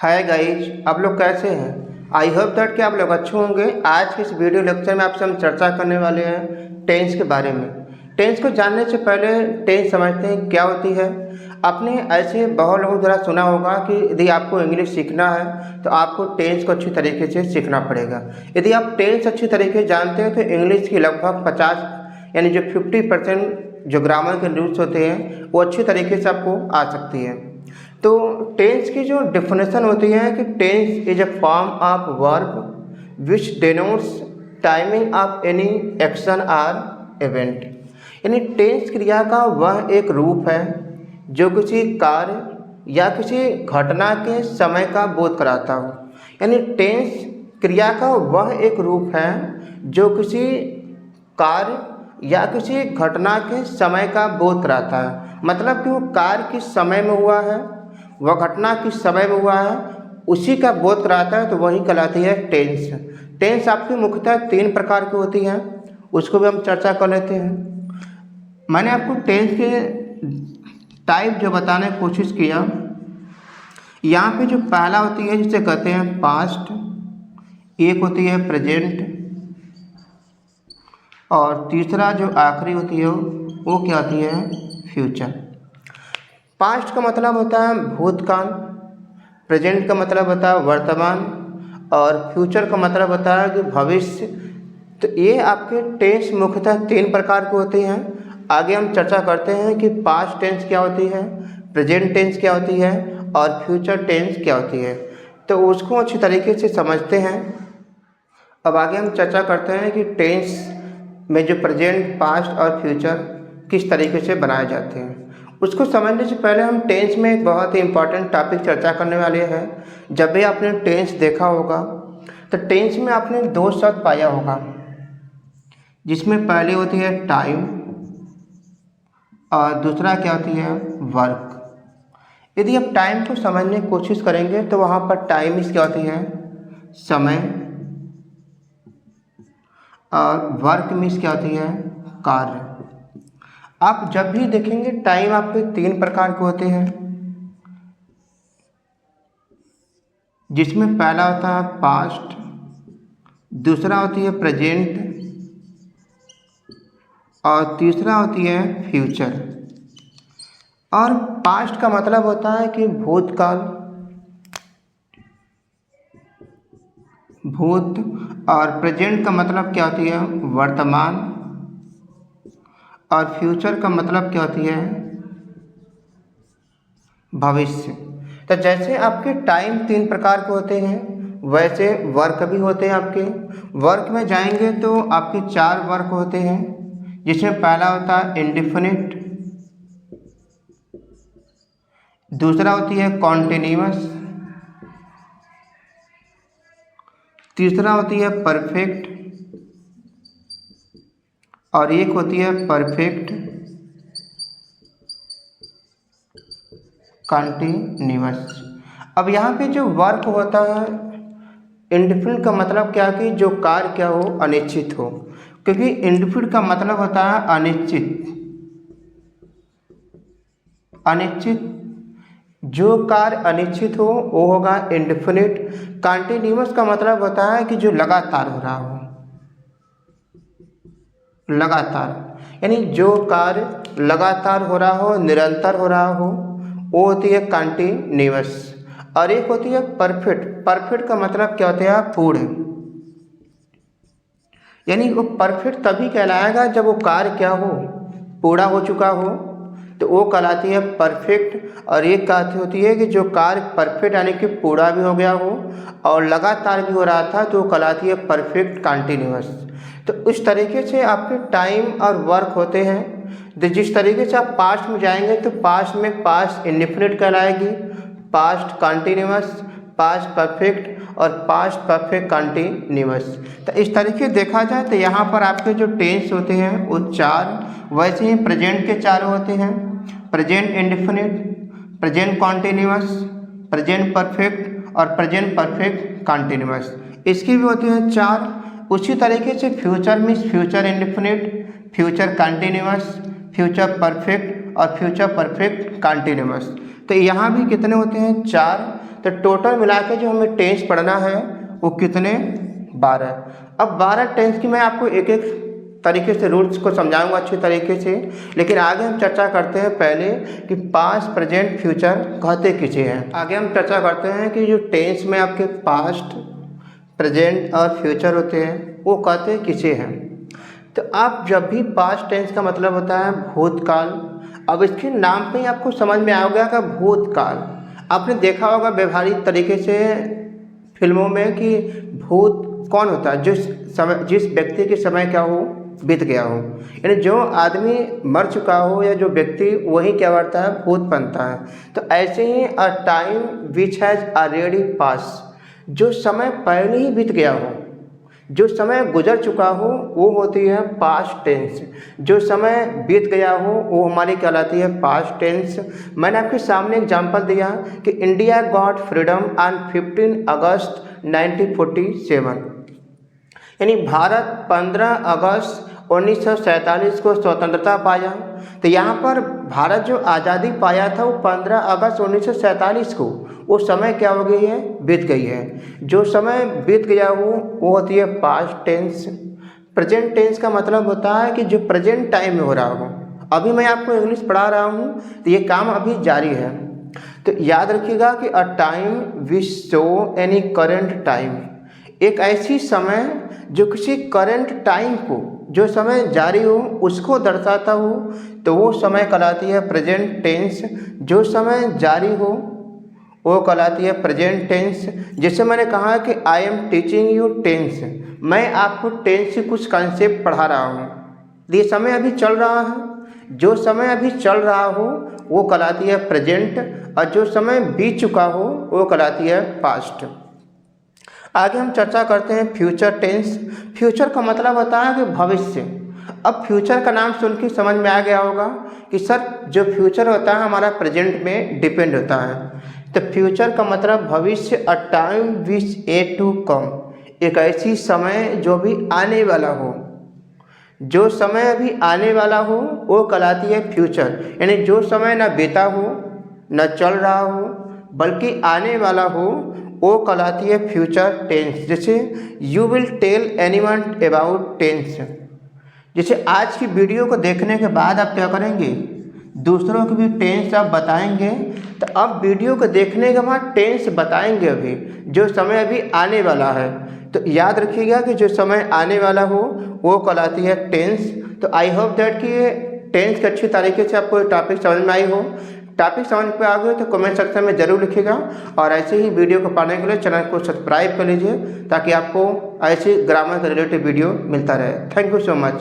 Hi guys, आप लोग कैसे हैं। आई होप दैट कि आप लोग अच्छे होंगे। आज के इस वीडियो लेक्चर में आपसे हम चर्चा करने वाले हैं टेंस के बारे में। टेंस को जानने से पहले टेंस समझते हैं क्या होती है। आपने ऐसे बहुत लोगों द्वारा सुना होगा कि यदि आपको इंग्लिश सीखना है तो आपको टेंस को अच्छी तरीके से सीखना पड़ेगा। यदि आप टेंस अच्छी तरीके से जानते हैं तो इंग्लिश की लगभग 50 यानी जो 50% जो ग्रामर के रूल्स होते हैं वो अच्छी तरीके से आपको आ सकती है। तो टेंस की जो डेफिनेशन होती है कि tense is a form of verb which denotes timing of any action or event. यानी टेंस क्रिया का वह एक रूप है जो किसी कार्य या किसी घटना के समय का बोध कराता हो। यानी टेंस क्रिया का वह एक रूप है जो किसी कार्य या किसी घटना के समय का बोध कराता है। मतलब कि वो कार्य किस समय में हुआ है, वह घटना किस समय में हुआ है, उसी का बोध कराता है, तो वही कहलाती है टेंस। टेंस आपकी मुख्यतः 3 प्रकार की होती है, उसको भी हम चर्चा कर लेते हैं। मैंने आपको टेंस के टाइप जो बताने की कोशिश किया। यहाँ पे जो पहला होती है जिसे कहते हैं पास्ट, एक होती है प्रेजेंट, और तीसरा जो आखिरी होती है वो क्या होती है, फ्यूचर। पास्ट का मतलब होता है भूतकाल, प्रेजेंट का मतलब होता है वर्तमान, और फ्यूचर का मतलब होता है कि भविष्य। तो ये आपके टेंस मुख्यतः 3 प्रकार के होते हैं। आगे हम चर्चा करते हैं कि पास्ट टेंस क्या होती है, प्रेजेंट टेंस क्या होती है और फ्यूचर टेंस क्या होती है। तो उसको अच्छी तरीके से समझते हैं। अब आगे हम चर्चा करते हैं कि टेंस में जो प्रेजेंट, पास्ट और फ्यूचर किस तरीके से बनाए जाते हैं। उसको समझने से पहले हम टेंस में एक बहुत ही इम्पॉर्टेंट टॉपिक चर्चा करने वाले हैं। जब भी आपने टेंस देखा होगा तो टेंस में आपने 2 शब्द पाया होगा, जिसमें पहली होती है टाइम और दूसरा क्या होती है, वर्क। यदि आप टाइम को समझने की कोशिश करेंगे तो वहाँ पर टाइम इस क्या होती है, समय, और वर्क मीन्स क्या होती है, कार्य। आप जब भी देखेंगे टाइम आपके 3 प्रकार के होते हैं, जिसमें पहला होता है पास्ट, दूसरा होती है प्रेजेंट और तीसरा होती है फ्यूचर। और पास्ट का मतलब होता है कि भूतकाल, भूत, और प्रेजेंट का मतलब क्या होती है, वर्तमान, और फ्यूचर का मतलब क्या होती है, भविष्य। तो जैसे आपके टाइम 3 प्रकार के होते हैं वैसे वर्क भी होते हैं आपके। वर्क में जाएंगे तो आपके 4 वर्क होते हैं, जिसमें पहला होता है इंडेफिनिट, दूसरा होती है कॉन्टिन्यूअस, तीसरा होती है परफेक्ट, और एक होती है परफेक्ट कंटिन्यूअस। अब यहाँ पे जो वर्क होता है, इंडेफिनिट का मतलब क्या कि जो कार्य क्या हो, अनिश्चित हो। क्योंकि इंडेफिनिट का मतलब होता है अनिश्चित, अनिश्चित। जो कार्य अनिश्चित हो वो होगा इंडेफिनिट। कंटिन्यूअस का मतलब होता है कि जो लगातार हो रहा हो, लगातार। यानी जो कार्य लगातार हो रहा हो, निरंतर हो रहा हो, वो होती है कंटिन्यूअस। और एक होती है परफेक्ट। परफेक्ट का मतलब क्या होता है, पूर्ण। यानी वो परफेक्ट तभी कहलाएगा जब वो कार्य क्या हो, पूरा हो चुका हो, तो वो कहलाती है परफेक्ट। और एक कहती होती है कि जो कार्य परफेक्ट यानी कि पूरा भी हो गया हो और लगातार भी हो रहा था, तो वो कहलाती है परफेक्ट कंटिन्यूअस। तो उस तरीके से आपके टाइम और वर्क होते हैं। तो जिस तरीके से आप पास्ट में जाएंगे तो पास्ट में पास्ट इंडेफिनिट कहलाएगी, पास्ट कंटिन्यूअस, पास्ट परफेक्ट और पास्ट परफेक्ट कंटिन्यूअस। तो इस तरीके देखा जाए तो यहाँ पर आपके जो टेंस होते हैं वो 4, वैसे ही प्रेजेंट के 4 होते हैं, present indefinite, present continuous, present perfect और प्रेजेंट परफेक्ट कंटिन्यूअस। इसकी भी होती हैं 4। उसी तरीके से future means future indefinite, future continuous, future perfect और फ्यूचर परफेक्ट कंटिन्यूअस। तो यहाँ भी कितने होते हैं, 4। तो टोटल मिला के जो हमें टेंस पढ़ना है वो कितने 12। अब 12 टेंस की मैं आपको एक एक तरीके से रूल्स को समझाऊंगा अच्छी तरीके से, लेकिन आगे हम चर्चा करते हैं पहले कि पास्ट प्रेजेंट फ्यूचर कहते किसे हैं। आगे हम चर्चा करते हैं कि जो टेंस में आपके पास्ट प्रेजेंट और फ्यूचर होते हैं वो कहते किसे हैं। तो आप जब भी पास्ट टेंस का मतलब होता है भूतकाल। अब इसके नाम पे ही आपको समझ में आ गया कि भूतकाल। आपने देखा होगा व्यवहारिक तरीके से फिल्मों में कि भूत कौन होता है, जिस व्यक्ति के समय क्या हो बीत गया हो, यानी जो आदमी मर चुका हो या जो व्यक्ति वही क्या करता है भूत बनता है। तो ऐसे ही a time which has already pass, जो समय पहले ही बीत गया हो, जो समय गुजर चुका हो वो होती है पास्ट टेंस। जो समय बीत गया हो वो हमारी कहलाती है पास्ट टेंस। मैंने आपके सामने एग्जांपल दिया कि इंडिया गॉट फ्रीडम ऑन 15 अगस्त 1947, यानी भारत 15 अगस्त 1947 को स्वतंत्रता पाया। तो यहाँ पर भारत जो आज़ादी पाया था वो 15 अगस्त 1947 को, वो समय क्या हो गई है बीत गई है। जो समय बीत गया हो वो होती है पास्ट टेंस। प्रेजेंट टेंस का मतलब होता है कि जो प्रेजेंट टाइम में हो रहा हो। अभी मैं आपको इंग्लिश पढ़ा रहा हूँ तो ये काम अभी जारी है। तो याद रखिएगा कि अ time which show any current time, एक ऐसी समय जो किसी करंट टाइम को, जो समय जारी हो उसको दर्शाता हो, तो वो समय कहलाती है प्रेजेंट टेंस। जो समय जारी हो वो कहलाती है प्रेजेंट टेंस। जैसे मैंने कहा कि I am teaching you tense, मैं आपको टेंस से कुछ कंसेप्ट पढ़ा रहा हूँ। ये समय अभी चल रहा है, जो समय अभी चल रहा हो वो कहलाती है प्रेजेंट, और जो समय बीत चुका हो वो कहलाती है पास्ट। आगे हम चर्चा करते हैं फ्यूचर टेंस। फ्यूचर का मतलब होता है कि भविष्य। अब फ्यूचर का नाम सुन के समझ में आ गया होगा कि सर जो फ्यूचर होता है हमारा प्रेजेंट में डिपेंड होता है। तो फ्यूचर का मतलब भविष्य, अ time which A to come, एक ऐसी समय जो भी आने वाला हो। जो समय अभी आने वाला हो वो कहलाती है फ्यूचर, यानी जो समय न बीता हो न चल रहा हो बल्कि आने वाला हो वो कहलाती है फ्यूचर टेंस। जैसे you will tell anyone about tense, जैसे आज की वीडियो को देखने के बाद आप क्या करेंगे, दूसरों को भी टेंस आप बताएंगे। तो अब वीडियो को देखने के बाद टेंस बताएंगे अभी जो समय अभी आने वाला है। तो याद रखिएगा कि जो समय आने वाला हो वो कहलाती है टेंस। तो आई होप दैट कि टेंस के अच्छी तरीके से आपको टॉपिक समझ में आई हो। टॉपिक समझ पे आ गए तो कमेंट सेक्शन में ज़रूर लिखिएगा, और ऐसे ही वीडियो को पाने के लिए चैनल को सब्सक्राइब कर लीजिए ताकि आपको ऐसी ग्रामर से रिलेटेड वीडियो मिलता रहे। Thank you so much.